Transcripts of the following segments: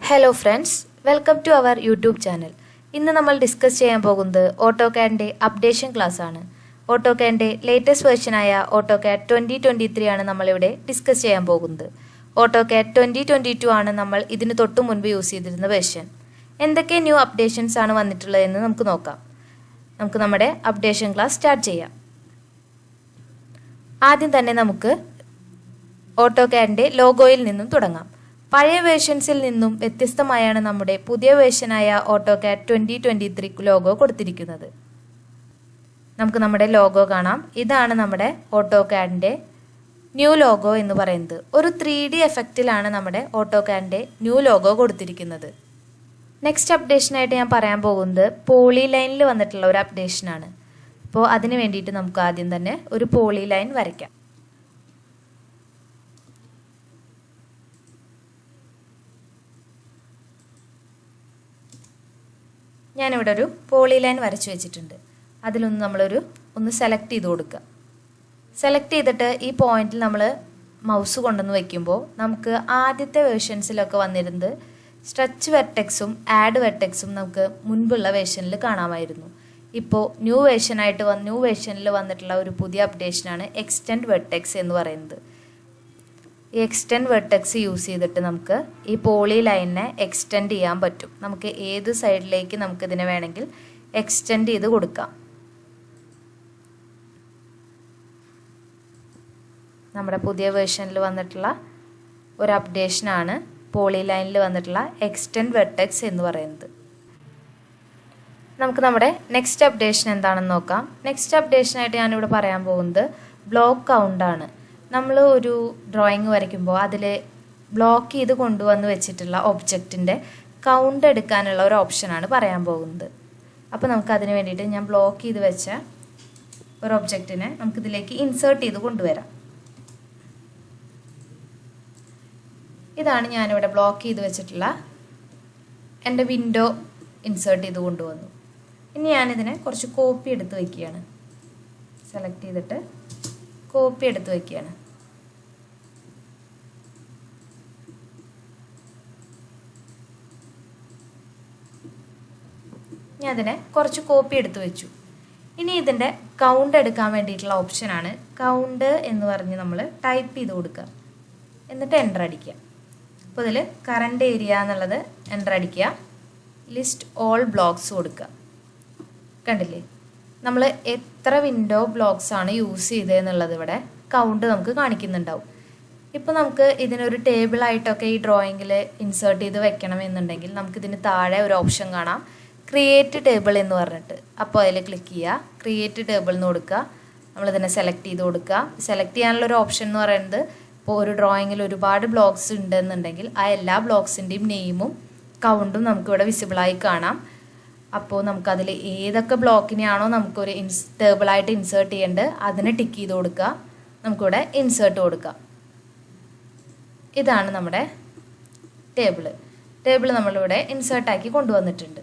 Hello friends, welcome to our YouTube channel. ഇന്ന് നമ്മൾ discuss ചെയ്യാൻ പോകുന്നത് ഓട്ടോകാഡിൻ്റെ അപ്ഡേഷൻ ക്ലാസ് ആണ്. ഓട്ടോകാഡിൻ്റെ ലേറ്റസ്റ്റ് വേർഷനായ ഓട്ടോകാഡ് 2023 ആണ് നമ്മളിവിടെ ഡിസ്കസ് ചെയ്യാൻ പോകുന്നത്. ഓട്ടോകാഡ് 2022 ആണ് നമ്മൾ ഇതിന് തൊട്ട് മുൻപ് യൂസ് ചെയ്തിരുന്ന വേർഷൻ. എന്തൊക്കെ ന്യൂ അപ്ഡേഷൻസ് ആണ് വന്നിട്ടുള്ളതെന്ന് നമുക്ക് നോക്കാം. നമുക്ക് നമ്മുടെ അപ്ഡേഷൻ ക്ലാസ് സ്റ്റാർട്ട് ചെയ്യാം. ആദ്യം തന്നെ നമുക്ക് ഓട്ടോകാഡിൻ്റെ ലോഗോയിൽ നിന്നും തുടങ്ങാം. പഴയ വേർഷൻസിൽ നിന്നും വ്യത്യസ്തമായാണ് നമ്മുടെ പുതിയ വേർഷനായ ഓട്ടോകാഡ് 2023 ലോഗോ കൊടുത്തിരിക്കുന്നത്. നമുക്ക് നമ്മുടെ ലോഗോ കാണാം. ഇതാണ് നമ്മുടെ ഓട്ടോകാഡിൻ്റെ ന്യൂ ലോഗോ എന്ന് പറയുന്നത്. ഒരു 3D എഫക്റ്റിലാണ് നമ്മുടെ ഓട്ടോകാഡിൻ്റെ ന്യൂ ലോഗോ കൊടുത്തിരിക്കുന്നത്. നെക്സ്റ്റ് അപ്ഡേഷനായിട്ട് ഞാൻ പറയാൻ പോകുന്നത് പോളി ലൈനിൽ വന്നിട്ടുള്ള ഒരു അപ്ഡേഷനാണ്. അപ്പോൾ അതിന് വേണ്ടിയിട്ട് നമുക്ക് ആദ്യം തന്നെ ഒരു പോളി ലൈൻ വരയ്ക്കാം. ഞാനിവിടെ ഒരു പോളി ലൈൻ വരച്ചു വെച്ചിട്ടുണ്ട്. അതിലൊന്ന് ഒന്ന് സെലക്ട് ചെയ്ത് കൊടുക്കുക. സെലക്ട് ചെയ്തിട്ട് ഈ പോയിന്റിൽ നമ്മൾ മൗസ് കൊണ്ടുവന്ന് വയ്ക്കുമ്പോൾ നമുക്ക് ആദ്യത്തെ വേർഷൻസിലൊക്കെ വന്നിരുന്നത് സ്ട്രെച്ച് വെർട്ടെക്സും ആഡ് വെർട്ടെക്സും നമുക്ക് മുൻപുള്ള വേർഷനിൽ കാണാമായിരുന്നു. ഇപ്പോൾ ന്യൂ വേർഷനിൽ വന്നിട്ടുള്ള ഒരു പുതിയ അപ്ഡേഷനാണ് എക്സ്റ്റെൻഡ് വെർട്ടെക്സ് എന്ന് പറയുന്നത്. ഈ എക്സ്റ്റെൻഡ് വെർട്ടെക്സ് യൂസ് ചെയ്തിട്ട് നമുക്ക് ഈ പോളി ലൈനിനെ എക്സ്റ്റെൻഡ് ചെയ്യാൻ പറ്റും. നമുക്ക് ഏത് സൈഡിലേക്ക് നമുക്കിതിനെ വേണമെങ്കിൽ എക്സ്റ്റെൻഡ് ചെയ്ത് കൊടുക്കാം. നമ്മുടെ പുതിയ വേർഷനിൽ വന്നിട്ടുള്ള ഒരു അപ്ഡേഷനാണ് പോളി ലൈനിൽ വന്നിട്ടുള്ള എക്സ്റ്റെൻഡ് വെർട്ടെക്സ് എന്ന് പറയുന്നത്. നമുക്ക് നമ്മുടെ നെക്സ്റ്റ് അപ്ഡേഷൻ എന്താണെന്ന് നോക്കാം. നെക്സ്റ്റ് അപ്ഡേഷനായിട്ട് ഞാനിവിടെ പറയാൻ പോകുന്നത് ബ്ലോക്ക് കൗണ്ടാണ്. നമ്മൾ ഒരു ഡ്രോയിങ് വരയ്ക്കുമ്പോൾ അതിൽ ബ്ലോക്ക് ചെയ്ത് കൊണ്ടുവന്ന് വെച്ചിട്ടുള്ള ഒബ്ജക്റ്റിൻ്റെ കൗണ്ട് എടുക്കാനുള്ള ഒരു ഓപ്ഷനാണ് പറയാൻ പോകുന്നത്. അപ്പോൾ നമുക്കതിന് വേണ്ടിയിട്ട് ഞാൻ ബ്ലോക്ക് ചെയ്ത് വെച്ച ഒരു ഒബ്ജക്റ്റിനെ നമുക്കിതിലേക്ക് ഇൻസേർട്ട് ചെയ്ത് കൊണ്ടുവരാം. ഇതാണ് ഞാനിവിടെ ബ്ലോക്ക് ചെയ്ത് വെച്ചിട്ടുള്ള എൻ്റെ വിൻഡോ ഇൻസേർട്ട് ചെയ്ത് കൊണ്ടുവന്നു. ഇനി ഞാനിതിനെ കുറച്ച് കോപ്പി എടുത്ത് വയ്ക്കുകയാണ്. സെലക്ട് ചെയ്തിട്ട് കോപ്പി എടുത്ത് വയ്ക്കുകയാണ്. ഞാൻ അതിനെ കുറച്ച് കോപ്പി എടുത്ത് വെച്ചു. ഇനി ഇതിൻ്റെ കൗണ്ട് എടുക്കാൻ വേണ്ടിയിട്ടുള്ള ഓപ്ഷനാണ് കൗണ്ട് എന്ന് പറഞ്ഞ് നമ്മൾ ടൈപ്പ് ചെയ്ത് കൊടുക്കുക. എന്നിട്ട് എൻ്റർ അടിക്കുക. അപ്പോൾ ഇതിൽ കറണ്ട് ഏരിയ എന്നുള്ളത് എൻ്റർ അടിക്കുക. ലിസ്റ്റ് ഓൾ ബ്ലോക്സ് കൊടുക്കുക. കണ്ടില്ലേ, നമ്മൾ എത്ര വിൻഡോ ബ്ലോക്സ് ആണ് യൂസ് ചെയ്തതെന്നുള്ളത് ഇവിടെ കൗണ്ട് നമുക്ക് കാണിക്കുന്നുണ്ടാവും. ഇപ്പോൾ നമുക്ക് ഇതിനൊരു ടേബിളായിട്ടൊക്കെ ഈ ഡ്രോയിങ്ങിൽ ഇൻസേർട്ട് ചെയ്ത് വെക്കണമെന്നുണ്ടെങ്കിൽ നമുക്കിതിന് താഴെ ഒരു ഓപ്ഷൻ കാണാം, ക്രിയേറ്റ് ടേബിൾ എന്ന് പറഞ്ഞിട്ട്. അപ്പോൾ അതിൽ ക്ലിക്ക് ചെയ്യുക, ക്രിയേറ്റ് ടേബിൾ എന്ന് കൊടുക്കുക. നമ്മളിതിനെ സെലക്ട് ചെയ്ത് കൊടുക്കുക. സെലക്ട് ചെയ്യാനുള്ളൊരു ഓപ്ഷൻ എന്ന് പറയുന്നത് ഇപ്പോൾ ഒരു ഡ്രോയിങ്ങിൽ ഒരുപാട് ബ്ലോക്സ് ഉണ്ടെന്നുണ്ടെങ്കിൽ ആ എല്ലാ ബ്ലോക്സിൻ്റെയും നെയിമും കൗണ്ടും നമുക്കിവിടെ വിസിബിളായി കാണാം. അപ്പോൾ നമുക്കതിൽ ഏതൊക്കെ ബ്ലോക്കിനെയാണോ നമുക്കൊരു ടേബിളായിട്ട് ഇൻസേർട്ട് ചെയ്യേണ്ടത് അതിനെ ടിക്ക് ചെയ്ത് കൊടുക്കുക. നമുക്കിവിടെ ഇൻസേർട്ട് കൊടുക്കാം. ഇതാണ് നമ്മുടെ ടേബിൾ നമ്മളിവിടെ ഇൻസേർട്ടാക്കി കൊണ്ടുവന്നിട്ടുണ്ട്.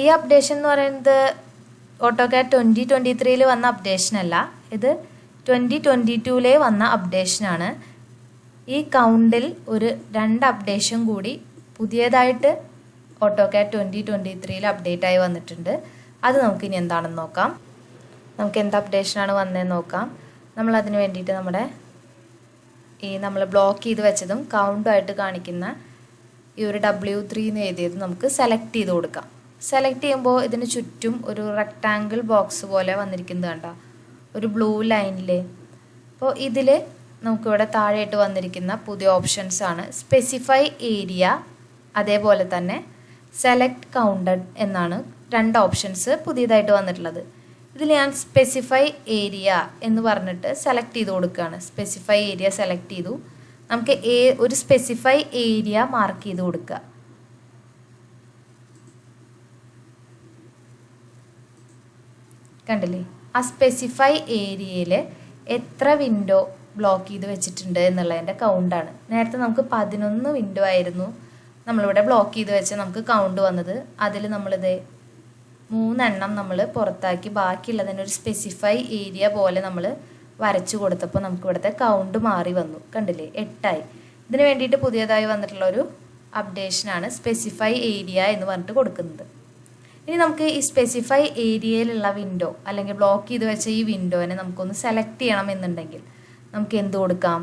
ഈ അപ്ഡേഷൻ എന്ന് പറയുന്നത് ഓട്ടോകാഡ് 2023 വന്ന അപ്ഡേഷനല്ല, ഇത് 2022 വന്ന അപ്ഡേഷനാണ്. ഈ കൗണ്ടിൽ ഒരു 2 അപ്ഡേഷൻ കൂടി പുതിയതായിട്ട് ഓട്ടോകാഡ് 2023 അപ്ഡേറ്റ് ആയി വന്നിട്ടുണ്ട്. അത് നമുക്കിനി എന്താണെന്ന് നോക്കാം. നമുക്ക് എന്ത് അപ്ഡേഷനാണ് വന്നതെന്ന് നോക്കാം. നമ്മളതിന് വേണ്ടിയിട്ട് നമ്മൾ ബ്ലോക്ക് ചെയ്ത് വെച്ചതും കൗണ്ടുമായിട്ട് കാണിക്കുന്ന ഈ ഒരു W3 എന്ന് എഴുതിയത് നമുക്ക് സെലക്ട് ചെയ്ത് കൊടുക്കാം. സെലക്ട് ചെയ്യുമ്പോൾ ഇതിന് ചുറ്റും ഒരു റെക്റ്റാങ്കിൾ ബോക്സ് പോലെ വന്നിരിക്കുന്നത് കണ്ടോ, ഒരു ബ്ലൂ ലൈനിൽ. അപ്പോൾ ഇതിൽ നമുക്കിവിടെ താഴെയായിട്ട് വന്നിരിക്കുന്ന പുതിയ ഓപ്ഷൻസ് ആണ് സ്പെസിഫൈ ഏരിയ, അതേപോലെ തന്നെ സെലക്ട് കൗണ്ടഡ് എന്നാണ് 2 ഓപ്ഷൻസ് പുതിയതായിട്ട് വന്നിട്ടുള്ളത്. ഇതിൽ ഞാൻ സ്പെസിഫൈ ഏരിയ എന്ന് പറഞ്ഞിട്ട് സെലക്ട് ചെയ്ത് കൊടുക്കുകയാണ്. സ്പെസിഫൈ ഏരിയ സെലക്ട് ചെയ്തു. നമുക്ക് ഒരു സ്പെസിഫൈ ഏരിയ മാർക്ക് ചെയ്ത് കൊടുക്കുക. കണ്ടില്ലേ, ആ സ്പെസിഫൈ ഏരിയയിൽ എത്ര വിൻഡോ ബ്ലോക്ക് ചെയ്ത് വെച്ചിട്ടുണ്ട് എന്നുള്ളതിൻ്റെ കൗണ്ടാണ്. നേരത്തെ നമുക്ക് 11 വിൻഡോ ആയിരുന്നു നമ്മളിവിടെ ബ്ലോക്ക് ചെയ്ത് വെച്ച് നമുക്ക് കൗണ്ട് വന്നത്. അതിൽ നമ്മളിത് 3 എണ്ണം നമ്മൾ പുറത്താക്കി ബാക്കിയുള്ളതിന് ഒരു സ്പെസിഫൈ ഏരിയ പോലെ നമ്മൾ വരച്ചു കൊടുത്തപ്പോൾ നമുക്ക് ഇവിടുത്തെ കൗണ്ട് മാറി വന്നു. കണ്ടില്ലേ, 8 ആയി. ഇതിന് വേണ്ടിയിട്ട് പുതിയതായി വന്നിട്ടുള്ള ഒരു അപ്ഡേഷനാണ് സ്പെസിഫൈ ഏരിയ എന്ന് പറഞ്ഞിട്ട് കൊടുക്കുന്നത്. ഇനി നമുക്ക് ഈ സ്പെസിഫൈ ഏരിയയിലുള്ള വിൻഡോ അല്ലെങ്കിൽ ബ്ലോക്ക് ചെയ്ത് വെച്ച ഈ വിൻഡോനെ നമുക്കൊന്ന് സെലക്ട് ചെയ്യണം എന്നുണ്ടെങ്കിൽ നമുക്ക് എന്ത് കൊടുക്കാം?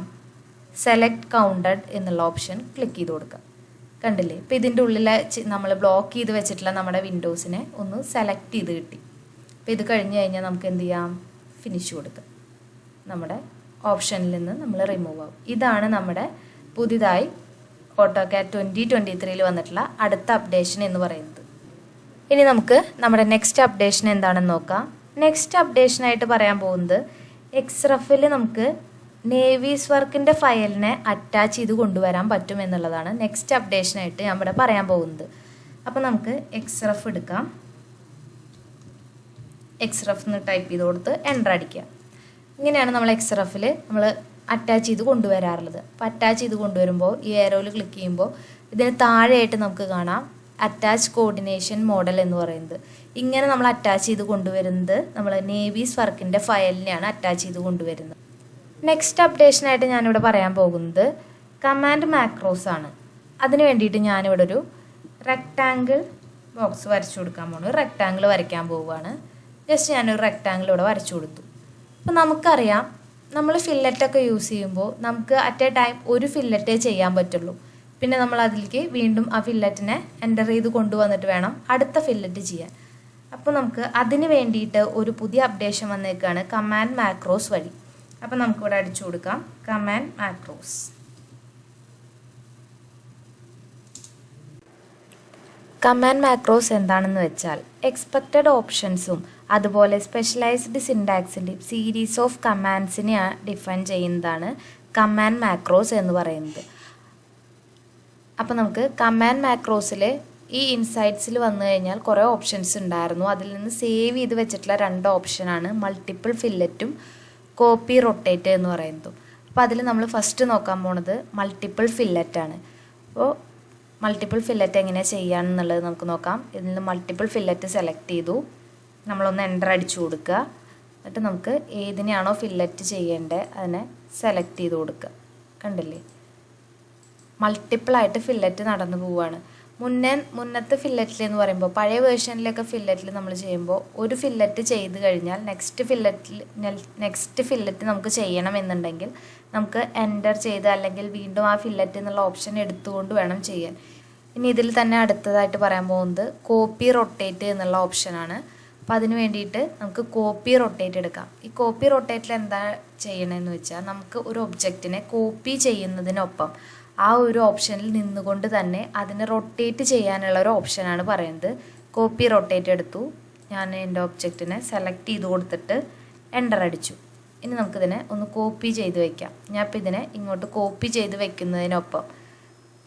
സെലക്ട് കൗണ്ടഡ് എന്നുള്ള ഓപ്ഷൻ ക്ലിക്ക് ചെയ്ത് കൊടുക്കാം. കണ്ടില്ലേ? ഇപ്പോൾ ഇതിൻ്റെ ഉള്ളിൽ നമ്മൾ ബ്ലോക്ക് ചെയ്ത് വെച്ചിട്ടുള്ള നമ്മുടെ വിൻഡോസിനെ ഒന്ന് സെലക്ട് ചെയ്ത് കിട്ടി. അപ്പോൾ ഇത് കഴിഞ്ഞ് കഴിഞ്ഞാൽ നമുക്ക് എന്ത് ചെയ്യാം? ഫിനിഷ് കൊടുക്കാം. നമ്മുടെ ഓപ്ഷനിൽ നിന്ന് നമ്മൾ റിമൂവ് ആവും. ഇതാണ് നമ്മുടെ പുതിയതായി AutoCAD 2023 വന്നിട്ടുള്ള അടുത്ത അപ്ഡേഷൻ എന്ന് പറയുന്നത്. ഇനി നമുക്ക് നമ്മുടെ നെക്സ്റ്റ് അപ്ഡേഷൻ എന്താണെന്ന് നോക്കാം. നെക്സ്റ്റ് അപ്ഡേഷനായിട്ട് പറയാൻ പോകുന്നത് എക്സ്റഫിൽ നമുക്ക് നേവീസ് വർക്കിൻ്റെ ഫയലിനെ അറ്റാച്ച് ചെയ്ത് കൊണ്ടുവരാൻ പറ്റും എന്നുള്ളതാണ് നെക്സ്റ്റ് അപ്ഡേഷനായിട്ട് ഞാൻ ഇവിടെ പറയാൻ പോകുന്നത്. അപ്പോൾ നമുക്ക് എക്സ്റഫ് എടുക്കാം. എക്സ്റഫ് എന്ന് ടൈപ്പ് ചെയ്ത് കൊടുത്ത് എൻ്റർ അടിക്കുക. ഇങ്ങനെയാണ് നമ്മൾ എക്സ്റഫിൽ നമ്മൾ അറ്റാച്ച് ചെയ്ത് കൊണ്ടുവരാറുള്ളത്. അപ്പോൾ അറ്റാച്ച് ചെയ്ത് കൊണ്ടുവരുമ്പോൾ ഈ ഏരോയിൽ ക്ലിക്ക് ചെയ്യുമ്പോൾ ഇതിന് താഴെയായിട്ട് നമുക്ക് കാണാം അറ്റാച്ച് കോർഡിനേഷൻ മോഡൽ എന്ന് പറയുന്നത്. ഇങ്ങനെ നമ്മൾ അറ്റാച്ച് ചെയ്ത് കൊണ്ടുവരുന്നത് നമ്മൾ നേവീസ് വർക്കിൻ്റെ ഫയലിനെയാണ് അറ്റാച്ച് ചെയ്ത് കൊണ്ടുവരുന്നത്. നെക്സ്റ്റ് അപ്ഡേഷനായിട്ട് ഞാനിവിടെ പറയാൻ പോകുന്നത് കമാൻഡ് മാക്രോസ് ആണ്. അതിന് വേണ്ടിയിട്ട് ഞാനിവിടെ ഒരു റെക്റ്റാങ്കിൾ ബോക്സ് വരച്ചു കൊടുക്കാൻ പോകുന്നു. റെക്റ്റാങ്കിൾ വരയ്ക്കാൻ പോവുകയാണ്. ജസ്റ്റ് ഞാനൊരു റെക്റ്റാങ്കിൾ ഇവിടെ വരച്ചു കൊടുത്തു. അപ്പോൾ നമുക്കറിയാം നമ്മൾ ഫില്ലറ്റൊക്കെ യൂസ് ചെയ്യുമ്പോൾ നമുക്ക് അറ്റ് എ ടൈം ഒരു ഫില്ലറ്റേ ചെയ്യാൻ പറ്റുള്ളൂ. പിന്നെ നമ്മൾ അതിലേക്ക് വീണ്ടും ആ ഫില്ലറ്റിനെ എൻ്റർ ചെയ്ത് കൊണ്ടുവന്നിട്ട് വേണം അടുത്ത ഫില്ലറ്റ് ചെയ്യാൻ. അപ്പോൾ നമുക്ക് അതിന് വേണ്ടിയിട്ട് ഒരു പുതിയ അപ്ഡേഷൻ വന്നേക്കാണ് കമാൻഡ് മാക്രോസ് വഴി. അപ്പോൾ നമുക്കിവിടെ അടിച്ചു കൊടുക്കാം കമാൻഡ് മാക്രോസ്. കമാൻഡ് മാക്രോസ് എന്താണെന്ന് വെച്ചാൽ എക്സ്പെക്റ്റഡ് ഓപ്ഷൻസും അതുപോലെ സ്പെഷ്യലൈസ്ഡ് സിൻടാക്സിൻ്റെയും സീരീസ് ഓഫ് കമാൻഡ്സിനെ ഡിഫൈൻ ചെയ്യുന്നതാണ് കമാൻഡ് മാക്രോസ് എന്ന് പറയുന്നത്. അപ്പോൾ നമുക്ക് കമാൻഡ് മാക്രോസിൽ ഈ ഇൻസൈറ്റ്സിൽ വന്നു കഴിഞ്ഞാൽ കുറേ ഓപ്ഷൻസ് ഉണ്ടായിരുന്നു. അതിൽ നിന്ന് സേവ് ചെയ്ത് വെച്ചിട്ടുള്ള 2 ഓപ്ഷനാണ് മൾട്ടിപ്പിൾ ഫില്ലറ്റും കോപ്പി റൊട്ടേറ്റ് എന്ന് പറയുന്നതും. അപ്പോൾ അതിൽ നമ്മൾ ഫസ്റ്റ് നോക്കാൻ പോണത് മൾട്ടിപ്പിൾ ഫില്ലറ്റാണ്. അപ്പോൾ മൾട്ടിപ്പിൾ ഫില്ലറ്റ് എങ്ങനെ ചെയ്യാമെന്നുള്ളത് നമുക്ക് നോക്കാം. ഇതിൽ നിന്ന് മൾട്ടിപ്പിൾ ഫില്ലറ്റ് സെലക്ട് ചെയ്തു. നമ്മളൊന്ന് എൻ്റർ അടിച്ചു കൊടുക്കുക. എന്നിട്ട് നമുക്ക് ഏതിനെയാണോ ഫില്ലറ്റ് ചെയ്യേണ്ടത് അതിനെ സെലക്ട് ചെയ്ത് കൊടുക്കുക. കണ്ടില്ലേ? മൾട്ടിപ്പിളായിട്ട് ഫില്ലറ്റ് നടന്നു പോവുകയാണ്. മുന്നത്തെ ഫില്ലറ്റിൽ എന്ന് പറയുമ്പോൾ പഴയ വേർഷനിലൊക്കെ ഫില്ലറ്റിൽ നമ്മൾ ചെയ്യുമ്പോൾ ഒരു ഫില്ലറ്റ് ചെയ്ത് കഴിഞ്ഞാൽ നെക്സ്റ്റ് ഫില്ലറ്റ് നമുക്ക് ചെയ്യണം എന്നുണ്ടെങ്കിൽ നമുക്ക് എൻ്റർ ചെയ്ത് അല്ലെങ്കിൽ വീണ്ടും ആ ഫില്ലറ്റ് എന്നുള്ള ഓപ്ഷൻ എടുത്തുകൊണ്ട് വേണം ചെയ്യാൻ. ഇനി ഇതിൽ തന്നെ അടുത്തതായിട്ട് പറയാൻ പോകുന്നത് കോപ്പി റൊട്ടേറ്റ് എന്നുള്ള ഓപ്ഷനാണ്. അപ്പോൾ അതിന് വേണ്ടിയിട്ട് നമുക്ക് കോപ്പി റൊട്ടേറ്റ് എടുക്കാം. ഈ കോപ്പി റൊട്ടേറ്റിൽ എന്താ ചെയ്യണമെന്ന് വെച്ചാൽ നമുക്ക് ഒരു ഒബ്ജക്റ്റിനെ കോപ്പി ചെയ്യുന്നതിനൊപ്പം ആ ഒരു ഓപ്ഷനിൽ നിന്നുകൊണ്ട് തന്നെ അതിനെ റൊട്ടേറ്റ് ചെയ്യാനുള്ള ഒരു ഓപ്ഷനാണ് പറയുന്നത്. കോപ്പി റൊട്ടേറ്റ് എടുത്തു. ഞാൻ എൻ്റെ ഒബ്ജക്റ്റിനെ സെലക്ട് ചെയ്ത് കൊടുത്തിട്ട് എൻ്റർ അടിച്ചു. ഇനി നമുക്കിതിനെ ഒന്ന് കോപ്പി ചെയ്ത് വയ്ക്കാം. ഞാൻ ഇപ്പോൾ ഇതിനെ ഇങ്ങോട്ട് കോപ്പി ചെയ്ത് വെക്കുന്നതിനൊപ്പം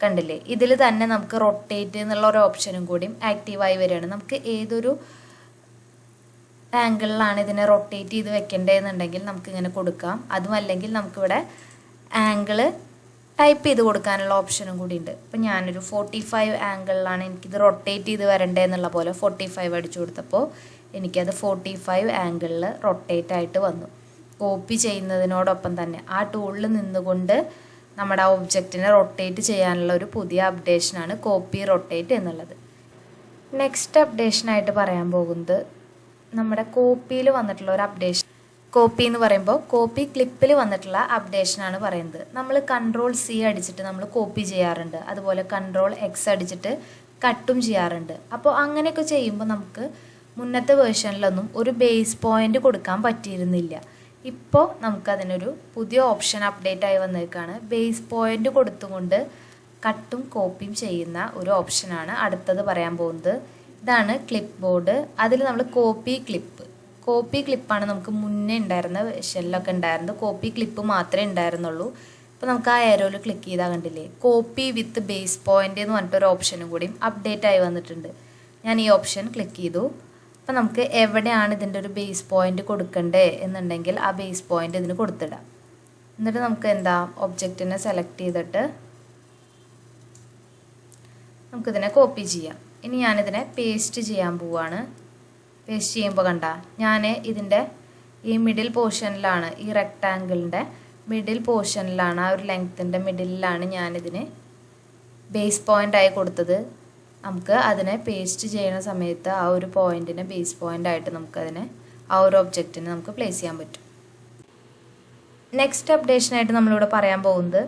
കണ്ടില്ലേ ഇതിൽ തന്നെ നമുക്ക് റൊട്ടേറ്റ് എന്നുള്ള ഒരു ഓപ്ഷനും കൂടിയും ആക്റ്റീവായി വരികയാണ്. നമുക്ക് ഏതൊരു ആംഗിളിലാണ് ഇതിനെ റൊട്ടേറ്റ് ചെയ്ത് വെക്കേണ്ടതെന്നുണ്ടെങ്കിൽ നമുക്കിങ്ങനെ കൊടുക്കാം. അതും അല്ലെങ്കിൽ നമുക്കിവിടെ ആംഗിള് ടൈപ്പ് ചെയ്ത് കൊടുക്കാനുള്ള ഓപ്ഷനും കൂടി ഉണ്ട്. ഇപ്പം ഞാനൊരു 45 ആംഗിളിലാണ് എനിക്കിത് റൊട്ടേറ്റ് ചെയ്ത് വരേണ്ടതെന്നുള്ള പോലെ 45 അടിച്ചു കൊടുത്തപ്പോൾ എനിക്കത് 45 ആംഗിളിൽ റൊട്ടേറ്റ് ആയിട്ട് വന്നു. കോപ്പി ചെയ്യുന്നതിനോടൊപ്പം തന്നെ ആ ടൂളിൽ നിന്നുകൊണ്ട് നമ്മുടെ ആ ഒബ്ജക്റ്റിനെ റൊട്ടേറ്റ് ചെയ്യാനുള്ള ഒരു പുതിയ അപ്ഡേഷനാണ് കോപ്പി റൊട്ടേറ്റ് എന്നുള്ളത്. നെക്സ്റ്റ് അപ്ഡേഷനായിട്ട് പറയാൻ പോകുന്നത് നമ്മുടെ കോപ്പിയിൽ വന്നിട്ടുള്ള ഒരു അപ്ഡേഷൻ. കോപ്പി എന്ന് പറയുമ്പോൾ കോപ്പി ക്ലിപ്പിൽ വന്നിട്ടുള്ള അപ്ഡേഷനാണ് പറയുന്നത്. നമ്മൾ Ctrl+C അടിച്ചിട്ട് നമ്മൾ കോപ്പി ചെയ്യാറുണ്ട്. അതുപോലെ Ctrl+X അടിച്ചിട്ട് കട്ടും ചെയ്യാറുണ്ട്. അപ്പോൾ അങ്ങനെയൊക്കെ ചെയ്യുമ്പോൾ നമുക്ക് മുന്നത്തെ വേർഷനിലൊന്നും ഒരു ബേസ് പോയിൻ്റ് കൊടുക്കാൻ പറ്റിയിരുന്നില്ല. ഇപ്പോൾ നമുക്കതിനൊരു പുതിയ ഓപ്ഷൻ അപ്ഡേറ്റ് ആയി വന്നേക്കാണ്. ബേസ് പോയിൻ്റ് കൊടുത്തുകൊണ്ട് കട്ടും കോപ്പിയും ചെയ്യുന്ന ഒരു ഓപ്ഷനാണ് അടുത്തത് പറയാൻ പോകുന്നത്. ഇതാണ് ക്ലിപ്പ് ബോർഡ്. അതിൽ നമ്മൾ കോപ്പി ക്ലിപ്പാണ് നമുക്ക് മുന്നേ ഉണ്ടായിരുന്ന ഷെല്ലൊക്കെ ഉണ്ടായിരുന്നത്. കോപ്പി ക്ലിപ്പ് മാത്രമേ ഉണ്ടായിരുന്നുള്ളൂ. അപ്പോൾ നമുക്ക് ആ ഏരോയിൽ ക്ലിക്ക് ചെയ്താൽ കണ്ടില്ലേ കോപ്പി വിത്ത് ബേസ് പോയിൻ്റ് എന്ന് പറഞ്ഞിട്ടൊരു ഓപ്ഷനും കൂടിയും അപ്ഡേറ്റ് ആയി വന്നിട്ടുണ്ട്. ഞാൻ ഈ ഓപ്ഷൻ ക്ലിക്ക് ചെയ്തു. അപ്പോൾ നമുക്ക് എവിടെയാണ് ഇതിൻ്റെ ഒരു ബേസ് പോയിൻ്റ് കൊടുക്കണ്ടേ എന്നുണ്ടെങ്കിൽ ആ ബേസ് പോയിൻ്റ് ഇതിന് കൊടുത്തിടാം. എന്നിട്ട് നമുക്ക് എന്താ ഒബ്ജക്റ്റിനെ സെലക്ട് ചെയ്തിട്ട് നമുക്കിതിനെ കോപ്പി ചെയ്യാം. ഇനി ഞാനിതിനെ പേസ്റ്റ് ചെയ്യാൻ പോവാണ്. പേസ്റ്റ് ചെയ്യുമ്പോൾ കണ്ട ഞാൻ ഇതിൻ്റെ ഈ മിഡിൽ പോർഷനിലാണ് ഈ റെക്റ്റാങ്കിളിൻ്റെ മിഡിൽ പോർഷനിലാണ്, ആ ഒരു ലെങ്ത്തിൻ്റെ മിഡിലാണ് ഞാനിതിന് ബേസ് പോയിൻ്റായി കൊടുത്തത്. നമുക്ക് അതിനെ പേസ്റ്റ് ചെയ്യുന്ന സമയത്ത് ആ ഒരു പോയിൻറ്റിനെ ബേസ് പോയിൻ്റായിട്ട് നമുക്കതിനെ ആ ഒരു ഒബ്ജക്റ്റിനെ നമുക്ക് പ്ലേസ് ചെയ്യാൻ പറ്റും. നെക്സ്റ്റ് അപ്ഡേഷനായിട്ട് നമ്മളിവിടെ പറയാൻ പോകുന്നത്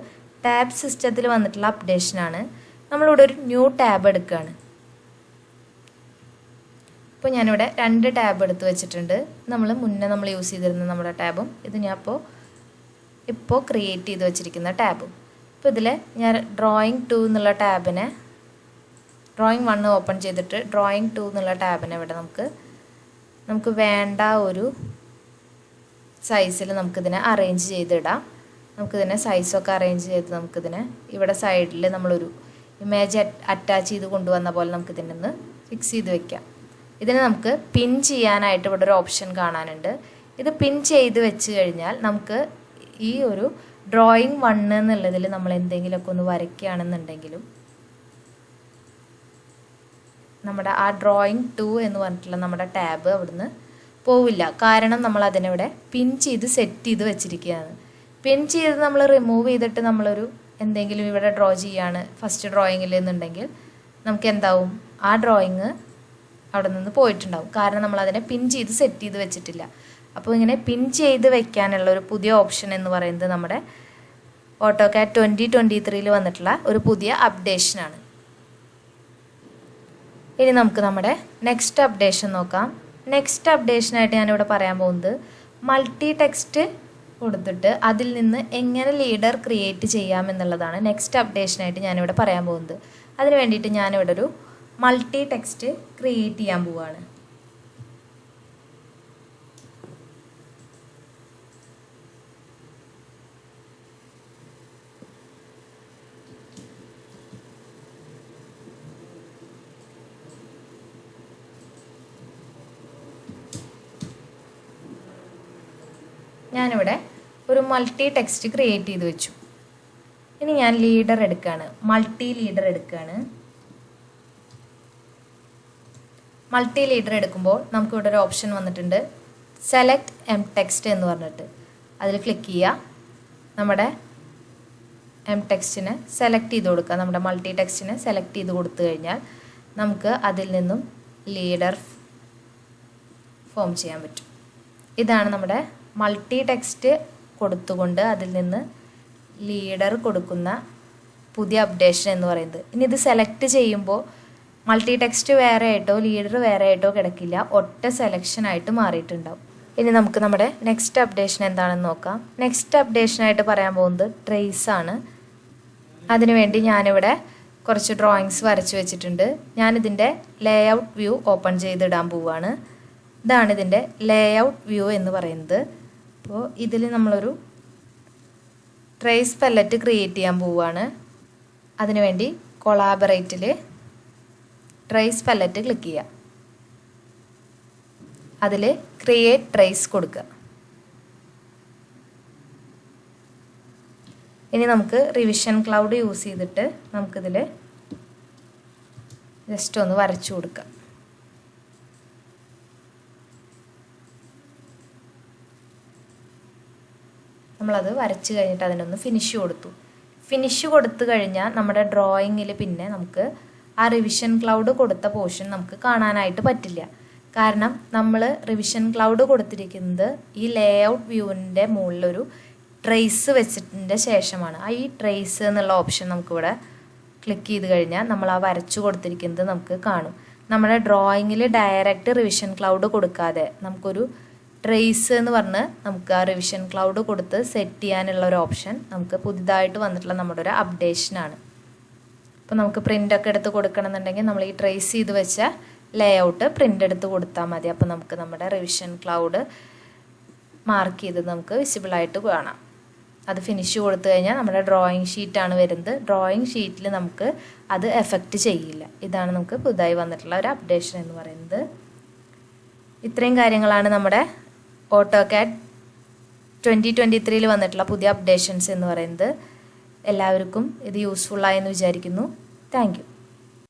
ടാബ് സിസ്റ്റത്തിൽ വന്നിട്ടുള്ള അപ്ഡേഷനാണ്. നമ്മളിവിടെ ഒരു ന്യൂ ടാബ് എടുക്കുകയാണ്. ഇപ്പോൾ ഞാനിവിടെ 2 ടാബ് എടുത്ത് വെച്ചിട്ടുണ്ട്. നമ്മൾ യൂസ് ചെയ്തിരുന്ന നമ്മുടെ ടാബും ഇത് ഞാൻ ഇപ്പോൾ ക്രിയേറ്റ് ചെയ്ത് വെച്ചിരിക്കുന്ന ടാബും. ഇപ്പോൾ ഇതിൽ ഞാൻ ഡ്രോയിങ് 2 എന്നുള്ള ടാബിനെ ഡ്രോയിങ് 1 ഓപ്പൺ ചെയ്തിട്ട് ഡ്രോയിങ് 2 എന്നുള്ള ടാബിനെ ഇവിടെ നമുക്ക് വേണ്ട ഒരു സൈസിൽ നമുക്കിതിനെ അറേഞ്ച് ചെയ്തിടാം. നമുക്കിതിനെ സൈസൊക്കെ അറേഞ്ച് ചെയ്ത് നമുക്കിതിനെ ഇവിടെ സൈഡിൽ നമ്മളൊരു ഇമേജ് അറ്റാച്ച് ചെയ്ത് കൊണ്ടുവന്ന പോലെ നമുക്കിതിനെ ഒന്ന് ഫിക്സ് ചെയ്ത് വെക്കാം. ഇതിനെ നമുക്ക് പിൻ ചെയ്യാനായിട്ട് ഇവിടെ ഒരു ഓപ്ഷൻ കാണാനുണ്ട്. ഇത് പിൻ ചെയ്ത് വെച്ച് കഴിഞ്ഞാൽ നമുക്ക് ഈ ഒരു ഡ്രോയിങ് 1 എന്നുള്ളതിൽ നമ്മൾ എന്തെങ്കിലുമൊക്കെ ഒന്ന് വരയ്ക്കുകയാണെന്നുണ്ടെങ്കിലും നമ്മുടെ ആ ഡ്രോയിങ് 2 എന്ന് പറഞ്ഞിട്ടുള്ള നമ്മുടെ ടാബ് അവിടുന്ന് പോവില്ല. കാരണം നമ്മൾ അതിനിവിടെ പിൻ ചെയ്ത് സെറ്റ് ചെയ്ത് വെച്ചിരിക്കുകയാണ്. പിൻ ചെയ്ത് നമ്മൾ റിമൂവ് ചെയ്തിട്ട് നമ്മളൊരു എന്തെങ്കിലും ഇവിടെ ഡ്രോ ചെയ്യാണ് ഫസ്റ്റ് ഡ്രോയിങ്ങിൽ എന്നുണ്ടെങ്കിൽ നമുക്ക് എന്താവും, ആ ഡ്രോയിങ് അവിടെ നിന്ന് പോയിട്ടുണ്ടാവും. കാരണം നമ്മളതിനെ പിൻ ചെയ്ത് സെറ്റ് ചെയ്ത് വെച്ചിട്ടില്ല. അപ്പോൾ ഇങ്ങനെ പിൻ ചെയ്ത് വെക്കാനുള്ള ഒരു പുതിയ ഓപ്ഷൻ എന്ന് പറയുന്നത് നമ്മുടെ AutoCAD 2023 വന്നിട്ടുള്ള ഒരു പുതിയ അപ്ഡേഷനാണ്. ഇനി നമുക്ക് നമ്മുടെ നെക്സ്റ്റ് അപ്ഡേഷൻ നോക്കാം. നെക്സ്റ്റ് അപ്ഡേഷനായിട്ട് ഞാനിവിടെ പറയാൻ പോകുന്നത് മൾട്ടി ടെക്സ്റ്റ് കൊടുത്തിട്ട് അതിൽ നിന്ന് എങ്ങനെ ലീഡർ ക്രിയേറ്റ് ചെയ്യാമെന്നുള്ളതാണ് നെക്സ്റ്റ് അപ്ഡേഷനായിട്ട് ഞാനിവിടെ പറയാൻ പോകുന്നത്. അതിന് വേണ്ടിയിട്ട് ഞാനിവിടെ ഒരു മൾട്ടി ടെക്സ്റ്റ് ക്രിയേറ്റ് ചെയ്യാൻ പോവുകയാണ്. ഞാനിവിടെ ഒരു മൾട്ടി ടെക്സ്റ്റ് ക്രിയേറ്റ് ചെയ്ത് വെച്ചു. ഇനി ഞാൻ ലീഡർ എടുക്കുകയാണ്, മൾട്ടി ലീഡർ എടുക്കുകയാണ്. മൾട്ടി ലീഡർ എടുക്കുമ്പോൾ നമുക്കിവിടെ ഒരു ഓപ്ഷൻ വന്നിട്ടുണ്ട്, സെലക്ട് എം ടെക്സ്റ്റ് എന്ന് പറഞ്ഞിട്ട്. അതിൽ ക്ലിക്ക് ചെയ്യുക. നമ്മുടെ എം ടെക്സ്റ്റിനെ സെലക്ട് ചെയ്ത് കൊടുക്കുക. നമ്മുടെ മൾട്ടി ടെക്സ്റ്റിനെ സെലക്ട് ചെയ്ത് കൊടുത്തു കഴിഞ്ഞാൽ നമുക്ക് അതിൽ നിന്നും ലീഡർ ഫോം ചെയ്യാൻ പറ്റും. ഇതാണ് നമ്മുടെ മൾട്ടി ടെക്സ്റ്റ് കൊടുത്തുകൊണ്ട് അതിൽ നിന്ന് ലീഡർ കൊടുക്കുന്ന പുതിയ അപ്ഡേഷൻ എന്ന് പറയുന്നത്. ഇനി ഇത് സെലക്ട് ചെയ്യുമ്പോൾ മൾട്ടി ടെക്സ്റ്റ് വേറെ ആയിട്ടോ ലീഡർ വേറെ ആയിട്ടോ കിടക്കില്ല, ഒറ്റ സെലക്ഷനായിട്ട് മാറിയിട്ടുണ്ടാവും. ഇനി നമുക്ക് നമ്മുടെ നെക്സ്റ്റ് അപ്ഡേഷൻ എന്താണെന്ന് നോക്കാം. നെക്സ്റ്റ് അപ്ഡേഷനായിട്ട് പറയാൻ പോകുന്നത് ട്രേസ് ആണ്. അതിനുവേണ്ടി ഞാനിവിടെ കുറച്ച് ഡ്രോയിങ്സ് വരച്ച് വെച്ചിട്ടുണ്ട്. ഞാനിതിൻ്റെ ലേഔട്ട് വ്യൂ ഓപ്പൺ ചെയ്തിടാൻ പോവുകയാണ്. ഇതാണ് ഇതിൻ്റെ ലേഔട്ട് വ്യൂ എന്ന് പറയുന്നത്. അപ്പോൾ ഇതിൽ നമ്മളൊരു ട്രേസ് പല്ലറ്റ് ക്രിയേറ്റ് ചെയ്യാൻ പോവുകയാണ്. അതിനുവേണ്ടി കൊളാബറേറ്റിൽ ട്രേസ് പല്ലറ്റ് ക്ലിക്ക് ചെയ്യുക. അതിൽ ക്രിയേറ്റ് ട്രേസ് കൊടുക്കുക. ഇനി നമുക്ക് റിവിഷൻ ക്ലൗഡ് യൂസ് ചെയ്തിട്ട് നമുക്കിതിൽ ജസ്റ്റ് ഒന്ന് വരച്ചു കൊടുക്കാം. നമ്മളത് വരച്ച് കഴിഞ്ഞിട്ട് അതിനൊന്ന് ഫിനിഷ് കൊടുത്തു. ഫിനിഷ് കൊടുത്തു കഴിഞ്ഞാൽ നമ്മുടെ ഡ്രോയിങ്ങിൽ പിന്നെ നമുക്ക് ആ റിവിഷൻ ക്ലൗഡ് കൊടുത്ത പോർഷൻ നമുക്ക് കാണാനായിട്ട് പറ്റില്ല. കാരണം നമ്മൾ റിവിഷൻ ക്ലൗഡ് കൊടുത്തിരിക്കുന്നത് ഈ ലേഔട്ട് വ്യൂവിൻ്റെ മുകളിലൊരു ട്രേസ് വെച്ചതിൻ്റെ ശേഷമാണ്. ആ ഈ ട്രേസ് എന്നുള്ള ഓപ്ഷൻ നമുക്കിവിടെ ക്ലിക്ക് ചെയ്ത് കഴിഞ്ഞാൽ നമ്മൾ ആ വരച്ചു കൊടുത്തിരിക്കുന്നത് നമുക്ക് കാണും. നമ്മുടെ ഡ്രോയിങ്ങിൽ ഡയറക്റ്റ് റിവിഷൻ ക്ലൗഡ് കൊടുക്കാതെ നമുക്കൊരു ട്രേസ് എന്ന് പറഞ്ഞ് നമുക്ക് ആ റിവിഷൻ ക്ലൗഡ് കൊടുത്ത് സെറ്റ് ചെയ്യാനുള്ള ഒരു ഓപ്ഷൻ നമുക്ക് പുതിയതായിട്ട് വന്നിട്ടുള്ള നമ്മുടെ ഒരു അപ്ഡേഷനാണ്. അപ്പോൾ നമുക്ക് പ്രിൻ്റൊക്കെ എടുത്ത് കൊടുക്കണമെന്നുണ്ടെങ്കിൽ നമ്മൾ ഈ ട്രേസ് ചെയ്ത് വെച്ച ലേഔട്ട് പ്രിൻ്റ് എടുത്ത് കൊടുത്താൽ മതി. അപ്പോൾ നമുക്ക് നമ്മുടെ റിവിഷൻ ക്ലൗഡ് മാർക്ക് ചെയ്ത് നമുക്ക് വിസിബിളായിട്ട് കാണാം. അത് ഫിനിഷ് കൊടുത്തു കഴിഞ്ഞാൽ നമ്മുടെ ഡ്രോയിങ് ഷീറ്റാണ് വരുന്നത്. ഡ്രോയിങ് ഷീറ്റിൽ നമുക്ക് അത് എഫക്റ്റ് ചെയ്യില്ല. ഇതാണ് നമുക്ക് പുതുതായി വന്നിട്ടുള്ള ഒരു അപ്ഡേഷൻ എന്ന് പറയുന്നത്. ഇത്രയും കാര്യങ്ങളാണ് നമ്മുടെ AutoCAD 2023 വന്നിട്ടുള്ള പുതിയ അപ്ഡേഷൻസ് എന്ന് പറയുന്നത്. എല്ലാവർക്കും ഇത് യൂസ്ഫുള്ളായെന്ന് വിചാരിക്കുന്നു. Thank you.